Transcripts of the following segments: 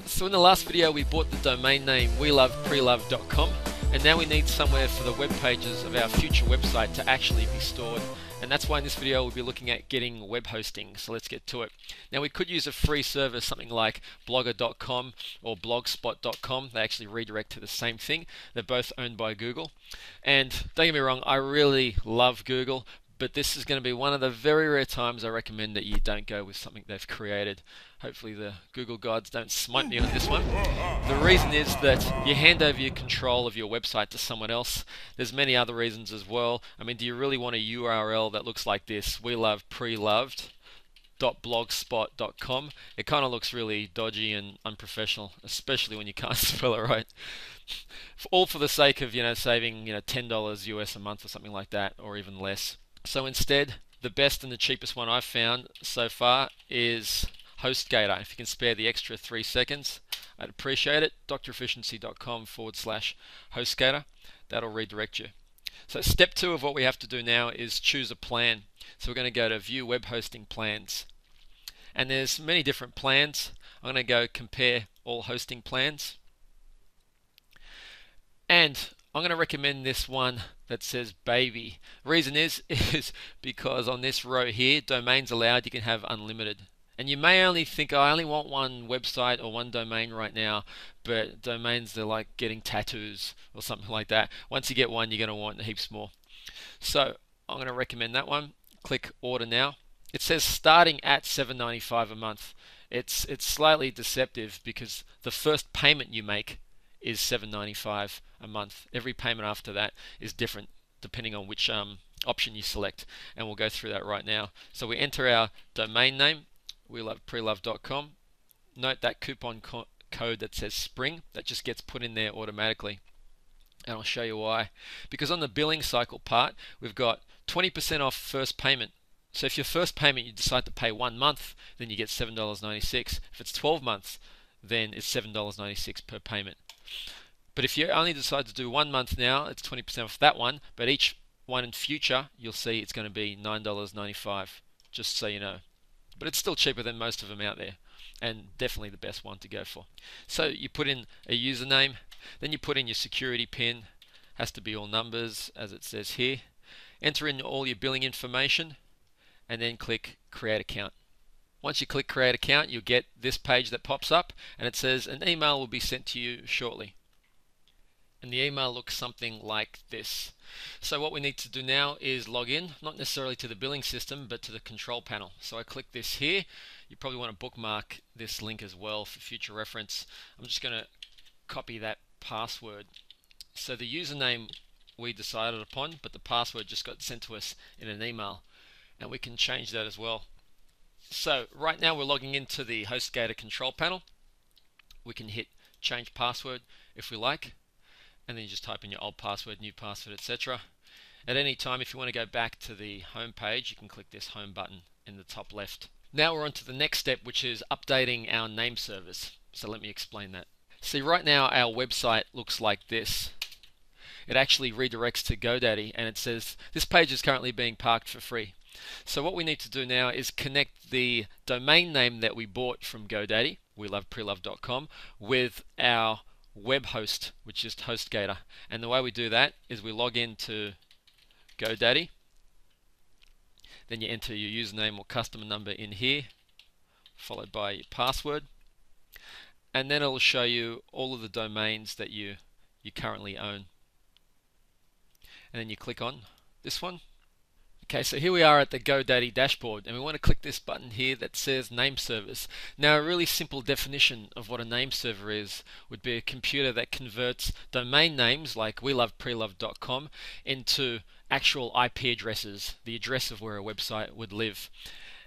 So in the last video we bought the domain name weloveprelove.com, and now we need somewhere for the web pages of our future website to actually be stored, and that's why in this video we'll be looking at getting web hosting. So let's get to it. Now we could use a free service, something like blogger.com or blogspot.com. They actually redirect to the same thing. They're both owned by Google, and don't get me wrong, I really love Google, but this is going to be one of the very rare times I recommend that you don't go with something they've created. Hopefully the Google gods don't smite me on this one. The reason is that you hand over your control of your website to someone else. There's many other reasons as well. I mean, do you really want a URL that looks like this? welovepreloved.blogspot.com. It kind of looks really dodgy and unprofessional, especially when you can't spell it right. All for the sake of, saving, $10 US a month or something like that, or even less. So instead, the best and the cheapest one I've found so far is HostGator. If you can spare the extra 3 seconds, I'd appreciate it. drefficiency.com/HostGator. That'll redirect you. So step 2 of what we have to do now is choose a plan. So we're going to go to View Web Hosting Plans. And there's many different plans. I'm going to go compare all hosting plans. And I'm going to recommend this one that says baby. The reason is because on this row here, domains allowed, you can have unlimited. And you may only think, I only want one website or one domain right now, but domains, they're like getting tattoos or something like that. Once you get one, you're going to want heaps more. So I'm going to recommend that one. Click order now. It says starting at $7.95 a month. It's slightly deceptive because the first payment you make is $7.95 a month. Every payment after that is different depending on which option you select, and we'll go through that right now. So we enter our domain name, weloveprelove.com. Note that coupon code that says spring, that just gets put in there automatically, and I'll show you why. Because on the billing cycle part, we've got 20% off first payment. So if your first payment you decide to pay 1 month, then you get $7.96. If it's 12 months, then it's $7.96 per payment. But if you only decide to do 1 month now, it's 20% off that one, but each one in future, you'll see it's going to be $9.95, just so you know. But it's still cheaper than most of them out there, and definitely the best one to go for. So you put in a username, then you put in your security PIN, has to be all numbers as it says here. Enter in all your billing information, and then click Create Account. Once you click Create Account, you'll get this page that pops up, and it says an email will be sent to you shortly. And the email looks something like this. So what we need to do now is log in, not necessarily to the billing system, but to the control panel. So I click this here. You probably want to bookmark this link as well for future reference. I'm just going to copy that password. So the username we decided upon, but the password just got sent to us in an email, and we can change that as well. So right now we're logging into the HostGator control panel. We can hit change password if we like, and then you just type in your old password, new password, etc. At any time, if you want to go back to the home page, you can click this home button in the top left. Now we're on to the next step, which is updating our name service. So let me explain that. See, right now our website looks like this. It actually redirects to GoDaddy, and it says this page is currently being parked for free. So what we need to do now is connect the domain name that we bought from GoDaddy, weloveprelove.com, with our web host, which is HostGator. And the way we do that is we log into GoDaddy, then you enter your username or customer number in here, followed by your password, and then it'll show you all of the domains that you currently own. And then you click on this one. Okay, so here we are at the GoDaddy dashboard, and we want to click this button here that says name service. Now, a really simple definition of what a name server is would be a computer that converts domain names like weloveprelove.com into actual IP addresses, the address of where a website would live.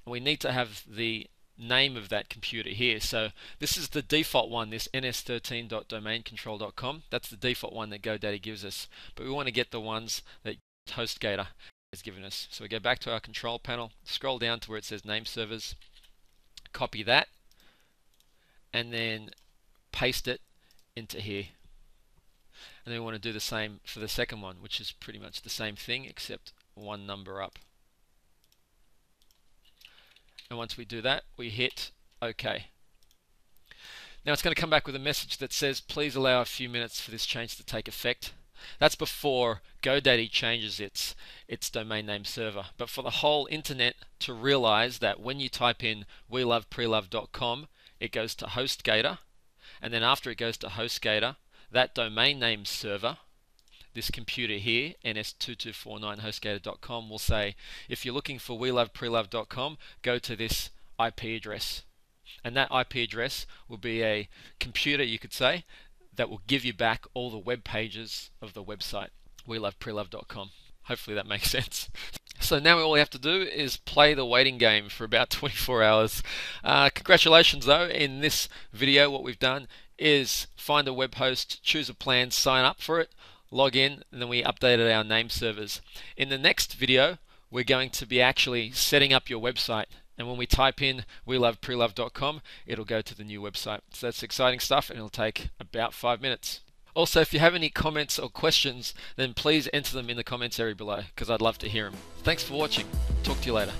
And we need to have the name of that computer here. So this is the default one, this ns13.domaincontrol.com. That's the default one that GoDaddy gives us. But we want to get the ones that HostGator has given us. So we go back to our control panel, scroll down to where it says name servers, copy that, and then paste it into here. And then we want to do the same for the second one, which is pretty much the same thing except one number up. And once we do that, we hit OK. Now it's going to come back with a message that says, please allow a few minutes for this change to take effect. That's before GoDaddy changes its domain name server. But for the whole internet to realize that when you type in weloveprelove.com, it goes to HostGator, and then after it goes to HostGator, that domain name server, this computer here, ns2249hostgator.com, will say, if you're looking for weloveprelove.com, go to this IP address. And that IP address will be a computer, you could say, that will give you back all the web pages of the website, weloveprelove.com. Hopefully that makes sense. So now all we have to do is play the waiting game for about 24 hours. Congratulations though, in this video what we've done is find a web host, choose a plan, sign up for it, log in, and then we updated our name servers. In the next video, we're going to be actually setting up your website. And when we type in weloveprelove.com, it'll go to the new website. So that's exciting stuff, and it'll take about 5 minutes. Also, if you have any comments or questions, then please enter them in the comments area below, because I'd love to hear them. Thanks for watching. Talk to you later.